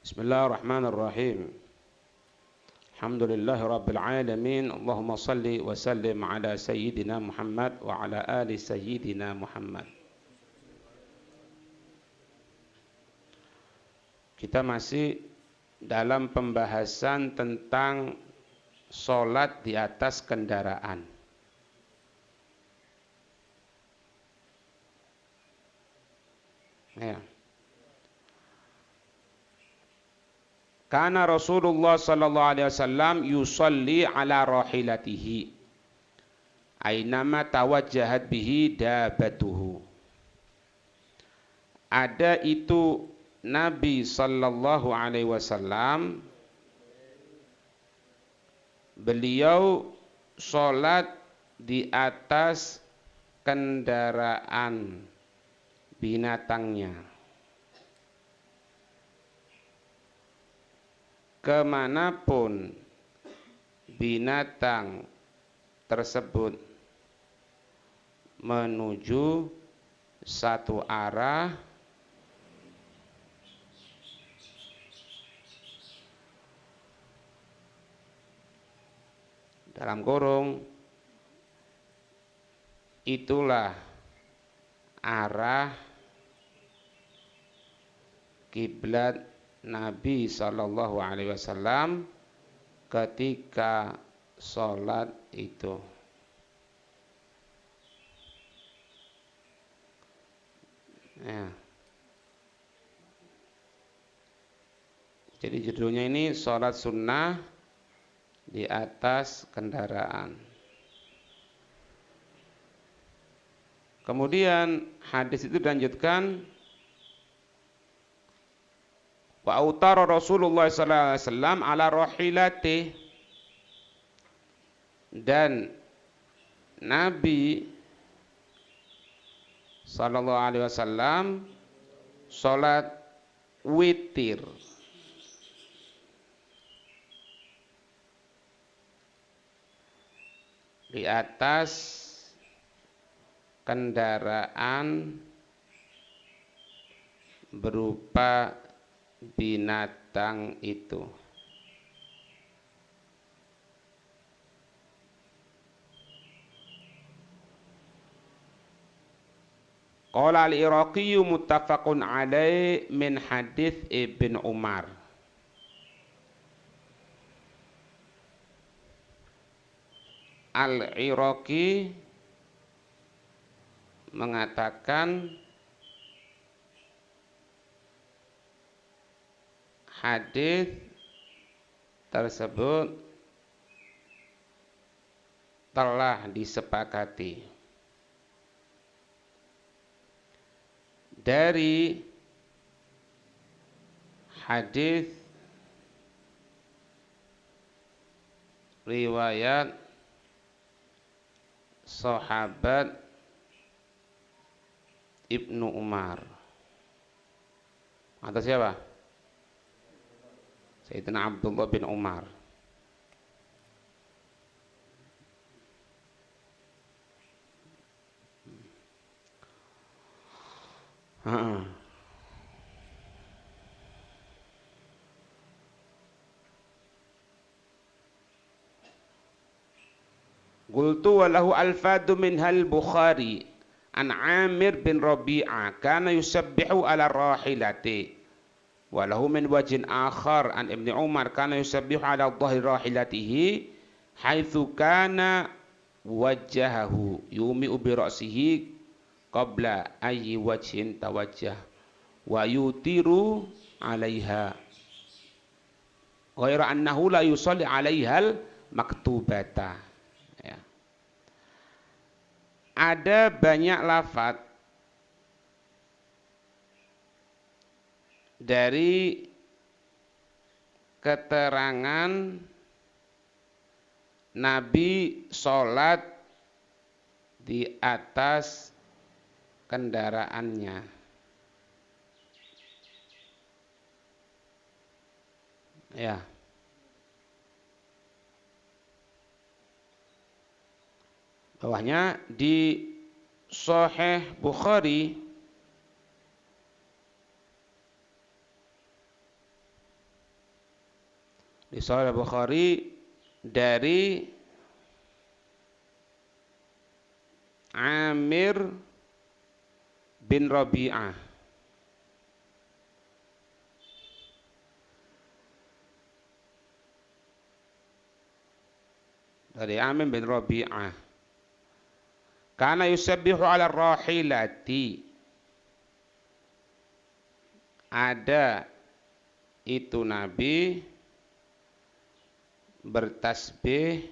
Bismillahirrahmanirrahim. Alhamdulillahi rabbil alamin. Allahumma salli wa sallim ala sayyidina Muhammad wa ala ali sayyidina Muhammad. Kita masih dalam pembahasan tentang sholat di atas kendaraan. Ya. Kana Rasulullah sallallahu alaihi wasallam yusalli ala rahilatihi ainama tawajjahat bihi dabatuhu. Ada itu Nabi sallallahu alaihi wasallam, beliau sholat di atas kendaraan binatangnya. Kemanapun binatang tersebut menuju satu arah, dalam kurung, itulah arah kiblat Nabi sallallahu alaihi wasallam ketika sholat itu. Ya. Jadi judulnya ini sholat sunnah di atas kendaraan. Kemudian hadis itu dilanjutkan, wa autara Rasulullah sallallahu alaihi wasallam ala rahilati, dan Nabi sallallahu alaihi wasallam salat witir di atas kendaraan berupa binatang itu. Qala al-Iraqi muttafaqun alaih min hadits Ibn Umar. Al-Iraqi mengatakan hadis tersebut telah disepakati dari hadis riwayat sahabat Ibnu Umar. Atau siapa? Sayyidina Abdullah bin Umar. Qultu wa lahu alfadu minhal Bukhari an Amir bin Rabi'ah kana yusabbihu ala rahilati. Walahu min wajhin akhar an Ibni Umar kana yusabbihu ala dhahri rahilatihi haitsu kana wajhahu yumi'u bi ra'sihi qabla ayyi wajhin tawajjah wa yutiru 'alaiha ghaira annahu la yusalli 'alaihal maktubata. Ya. Ada banyak lafaz dari keterangan Nabi sholat di atas kendaraannya. Ya. Bawahnya di Sahih Bukhari Di Sahih Bukhari dari Amir bin Rabi'ah. Dari Amir bin Rabi'ah. Kana yusabbihu ala rahilati. Ada itu Nabi bertasbih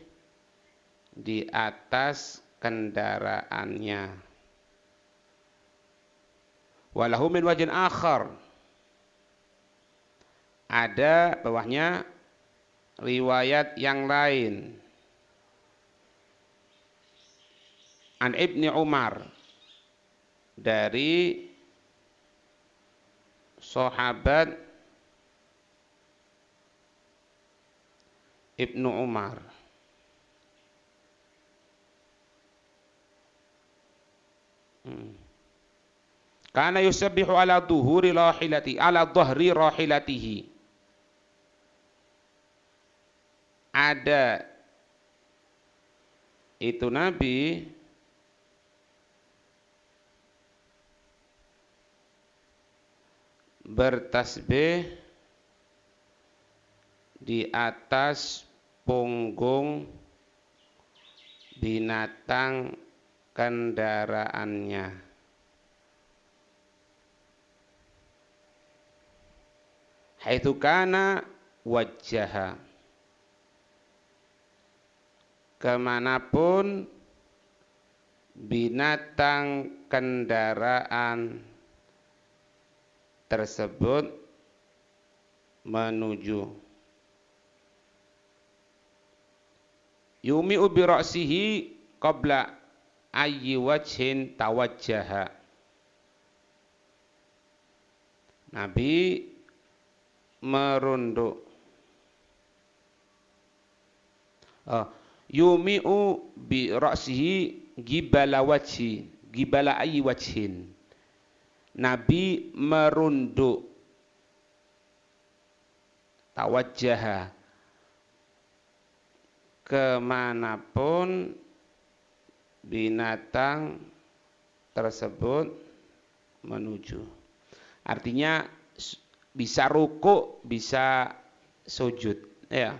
di atas kendaraannya. Walahu min wajhin akhar. Ada bawahnya riwayat yang lain. An Ibni Umar, dari sahabat Ibnu Umar. Kana yusabbihu ala dhuhri rahilati, ala dhahri rahilatihi. Ada itu Nabi bertasbih di atas punggung binatang kendaraannya. Haitsu kana wajjaha, kemanapun binatang kendaraan tersebut menuju. Yumi'u bi ra'sihi qabla ayyi wajhin tawajjaha. Nabi merunduk. Yumi'u bi ra'sihi gibala wajhi, gibala ayyi wajhin. Nabi merunduk, tawajjaha, kemanapun binatang tersebut menuju. Artinya bisa ruku, bisa sujud, ya.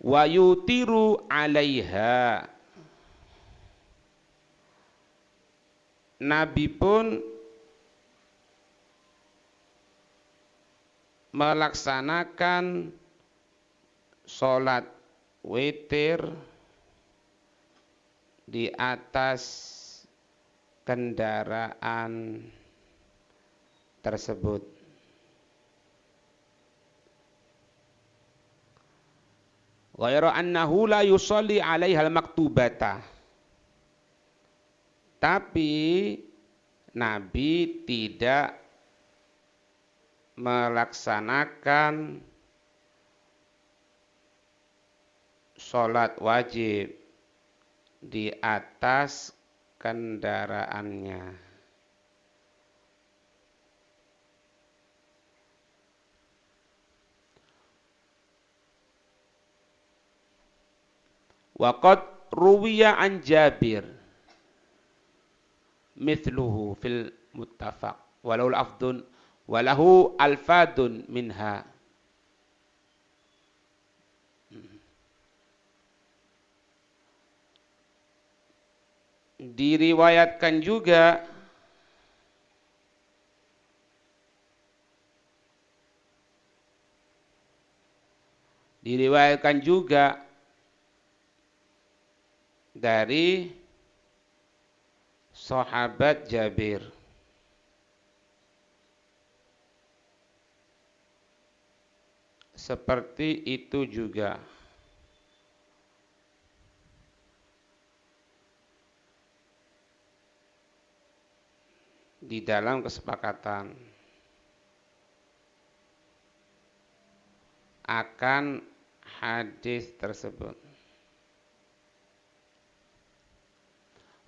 Wa yutiru 'alaiha. Nabi pun melaksanakan sholat witir di atas kendaraan tersebut. Ghairu annahu la yusalli 'alaiha al-maktubata. Tapi Nabi tidak melaksanakan sholat wajib di atas kendaraannya. Waqad ruwiya an Jabir mithluhu fil muttafaq walau al-afdun walahu alfadun minha. Diriwayatkan juga dari sahabat Jabir. Seperti itu juga di dalam kesepakatan akan hadis tersebut.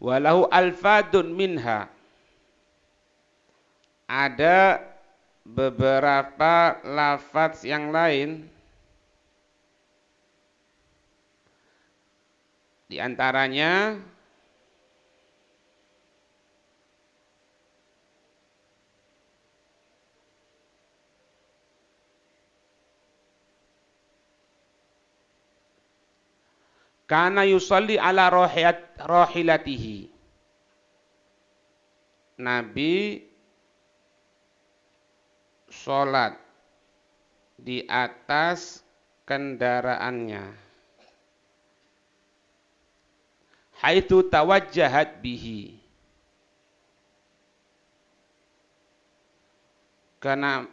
Walahu alfadun minha. Ada beberapa lafaz yang lain Di antaranya kana yusalli ala rahilatihi. Nabi sholat di atas kendaraannya. Haitsu tawajjahat bihi.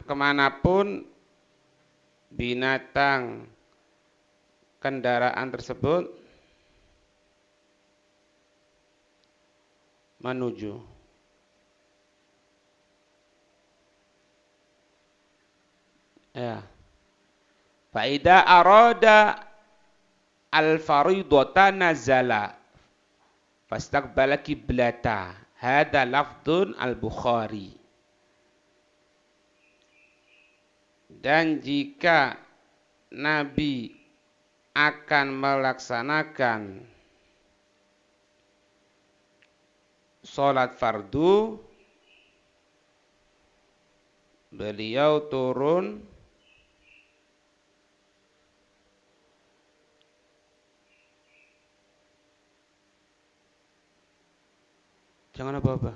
Kemanapun binatang kendaraan tersebut menuju. Ya. Faida arada al-faridata nazala fastaqbala qiblata. Hada lafdun al-Bukhari. Dan jika Nabi akan melaksanakan sholat fardu, beliau turun jangan apa-apa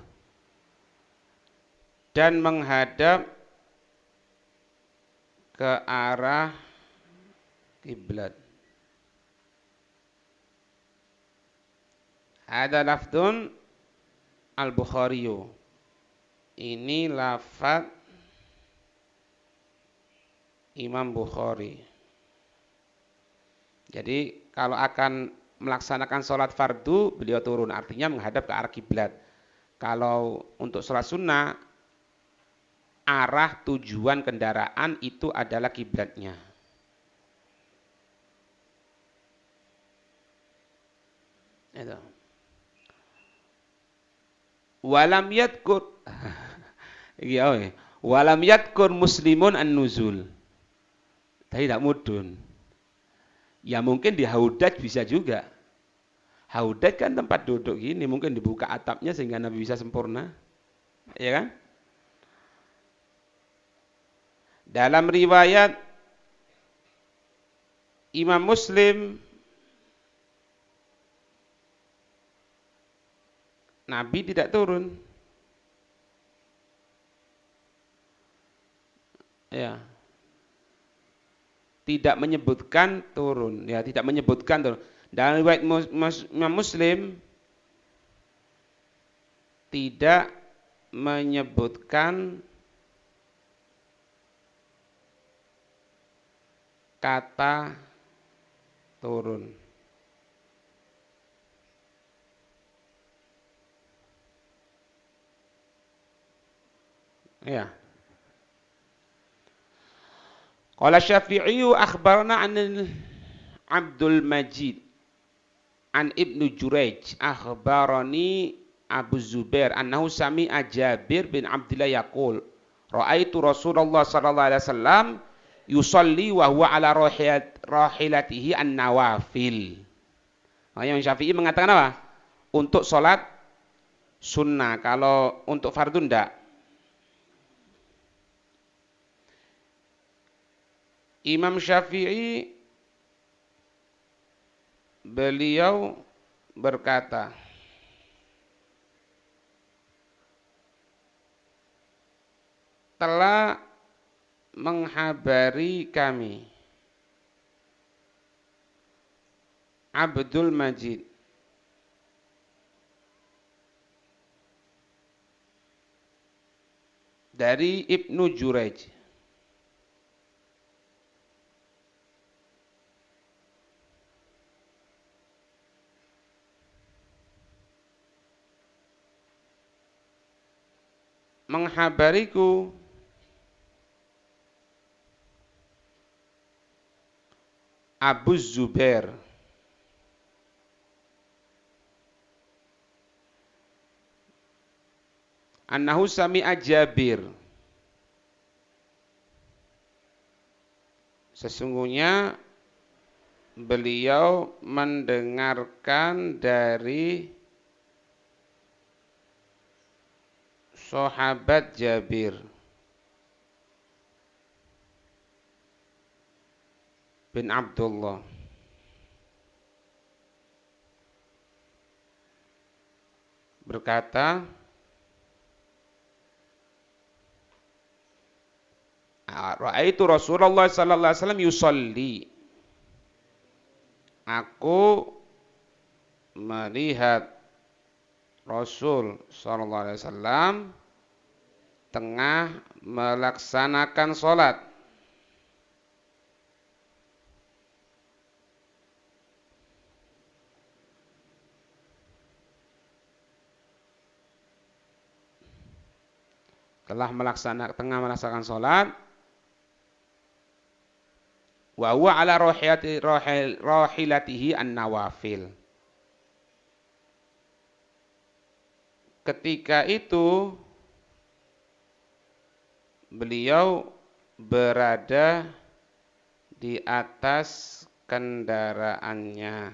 dan menghadap ke arah kiblat. Ada lafdun al-Bukhariyu. Ini lafaz Imam Bukhari. Jadi kalau akan melaksanakan sholat fardu, beliau turun, artinya menghadap ke arah kiblat. Kalau untuk sholat sunnah, arah tujuan kendaraan itu adalah kiblatnya. Itu. Walam yadkur walam yadkur muslimun an-nuzul. Tapi tidak mudun. Ya mungkin di Haudaj bisa juga. Haudaj kan tempat duduk gini, mungkin dibuka atapnya sehingga Nabi bisa sempurna. Ya kan? Dalam riwayat Imam Muslim, Nabi tidak turun. Ya. Tidak menyebutkan turun, ya, tidak menyebutkan turun. Dalam riwayat Imam Muslim tidak menyebutkan kata turun. Ya. Qala Syafi'i akhbarna an Abdul Majid an Ibnu Jurayj akhbarani Abu Zubair annahu sami'a Jabir bin Abdullah yaqul ra'aitu Rasulullah sallallahu alaihi wasallam yusalli wa huwa ala rahilatihi an-nawafil. Makanya Imam Syafi'i mengatakan apa? Untuk sholat sunnah, kalau untuk fardu enggak. Imam Syafi'i beliau berkata, telah menghabari kami Abdul Majid dari Ibnu Jurayj menghabariku Abu Zubair annahu sami'a Jabir, sesungguhnya beliau mendengarkan dari sahabat Jabir bin Abdullah berkata, Ra'aitu Rasulullah sallallahu alaihi wasallam yusalli. Aku melihat Rasul sallallahu alaihi wasallam tengah melaksanakan sholat. Tengah melaksanakan sholat. Wa huwa ala rahilatihi an-nawafil. Ketika itu beliau berada di atas kendaraannya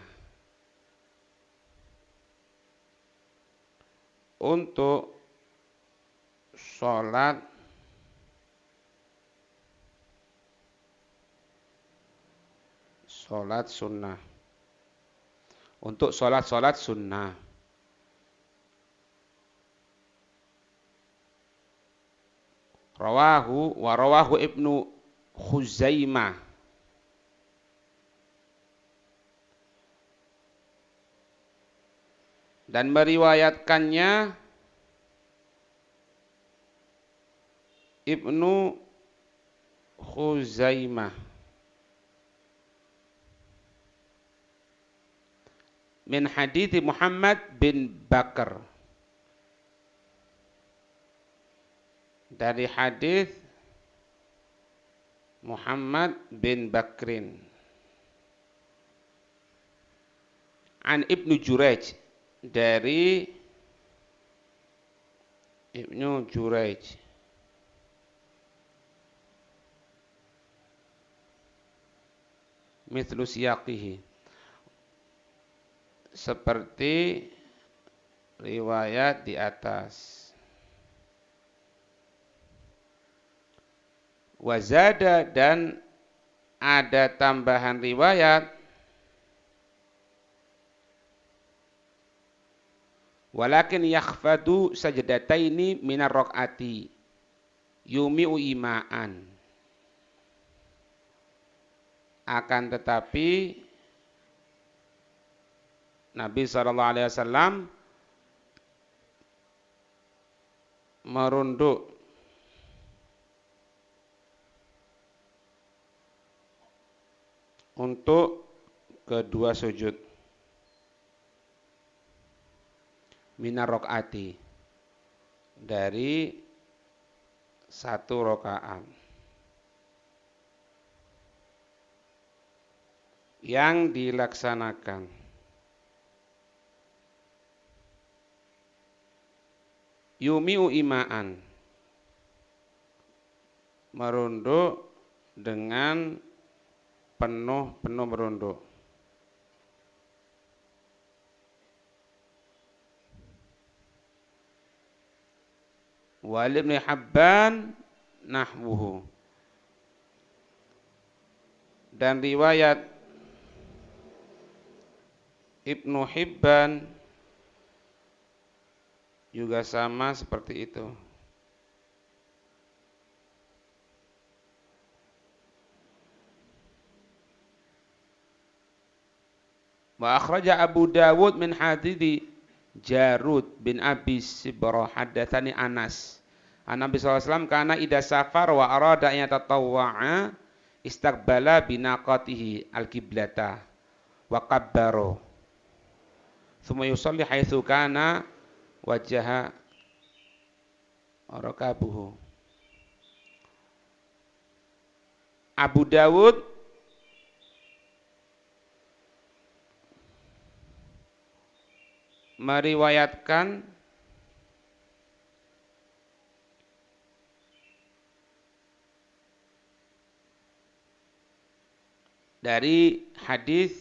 untuk sholat sunnah, untuk sholat sunnah. Rawahu Ibnu Khuzaimah dan meriwayatkannya Ibnu Khuzaimah min hadits Muhammad bin Bakar, dari hadis Muhammad bin Bakrin, an Ibnu Jurayj, dari Ibnu Jurayj, mithlu siyaqihi, seperti riwayat di atas. Wazada, dan ada tambahan riwayat, walakin yakhfadu sajdataini minar raq'ati yumi'u ima'an. Akan tetapi Nabi SAW merunduk untuk kedua sujud minar rakaati, dari satu rakaat yang dilaksanakan. Yumi'u ima'an, merunduk dengan penuh merunduk. Wal Ibnu Hibban nahwuhu, dan riwayat Ibnu Hibban juga sama seperti itu. Wa akhraja Abu Dawud min hadits Jarud bin Abi Sibrah haddatsani Anas. Nabi SAW kana idza safar wa arada an yatatawwa'a istaqbala binaqatihi al-qiblata wa kabbaro. Tsumma yusalli haitsu kana wajha rakabuhu. Abu Dawud meriwayatkan dari hadis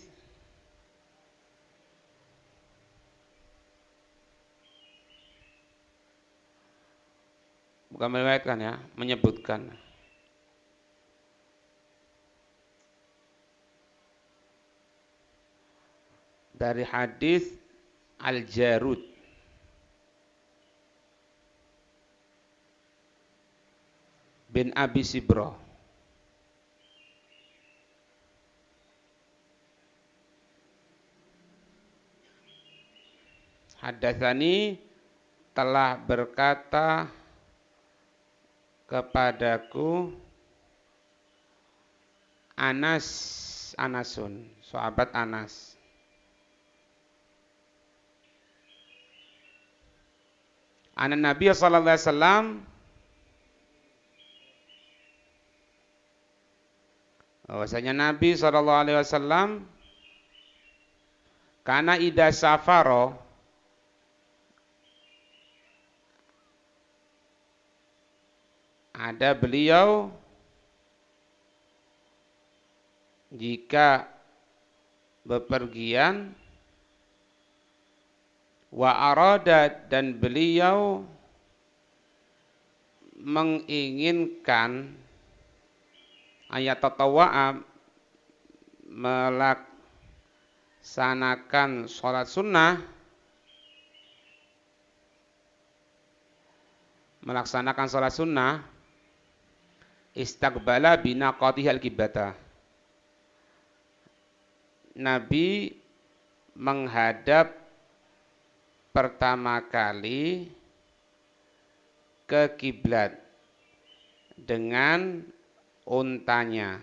bukan meriwayatkan ya, menyebutkan. Dari hadis Al-Jarud bin Abi Sibro. Hadatsani telah berkata kepadaku Anasun, sahabat Anas. Anan Nabi sallallahu alaihi wasallam bahwasanya Nabi sallallahu alaihi wasallam karena idza safaro ada beliau jika bepergian wa arada dan beliau menginginkan ayat tatawwa'a melaksanakan sholat sunnah, istaqbala binaqatihi al-qiblata. Nabi menghadap pertama kali ke kiblat dengan untanya.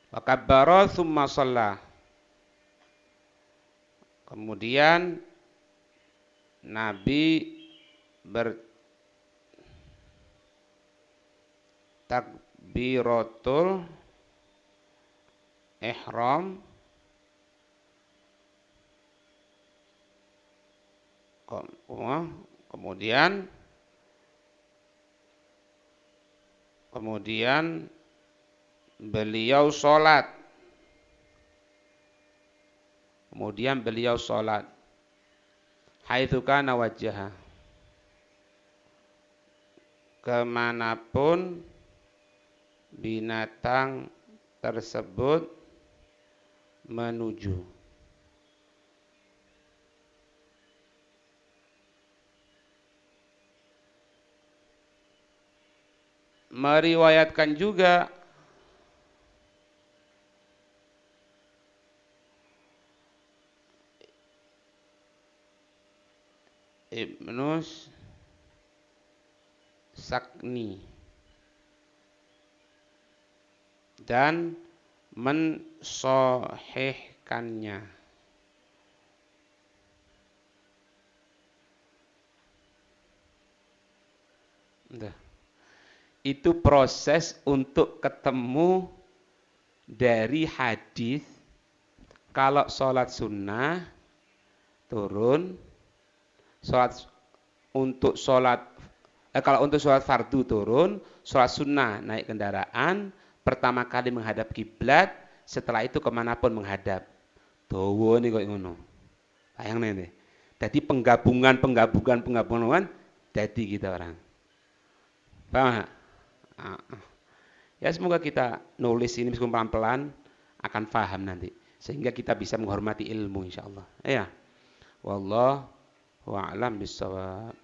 Wa kabbara tsumma shalla. Kemudian Nabi bertakbiratul ihram, kemudian beliau sholat. Haitsu kana wajhaha, kemanapun binatang tersebut menuju. Meriwayatkan juga Ibnu Sakni dan mensahihkannya. Itu proses untuk ketemu dari hadis kalau sholat sunnah turun, kalau untuk sholat fardu turun, sholat sunnah naik kendaraan, pertama kali menghadap kiblat, setelah itu kemanapun menghadap. Dawa ini kok ngono. Bayang nih. Jadi penggabungan jadi kita orang. Paham? Ya semoga kita nulis ini meskipun pelan-pelan akan paham nanti sehingga kita bisa menghormati ilmu insyaallah. Ya. Wallahu a'lam bishawab.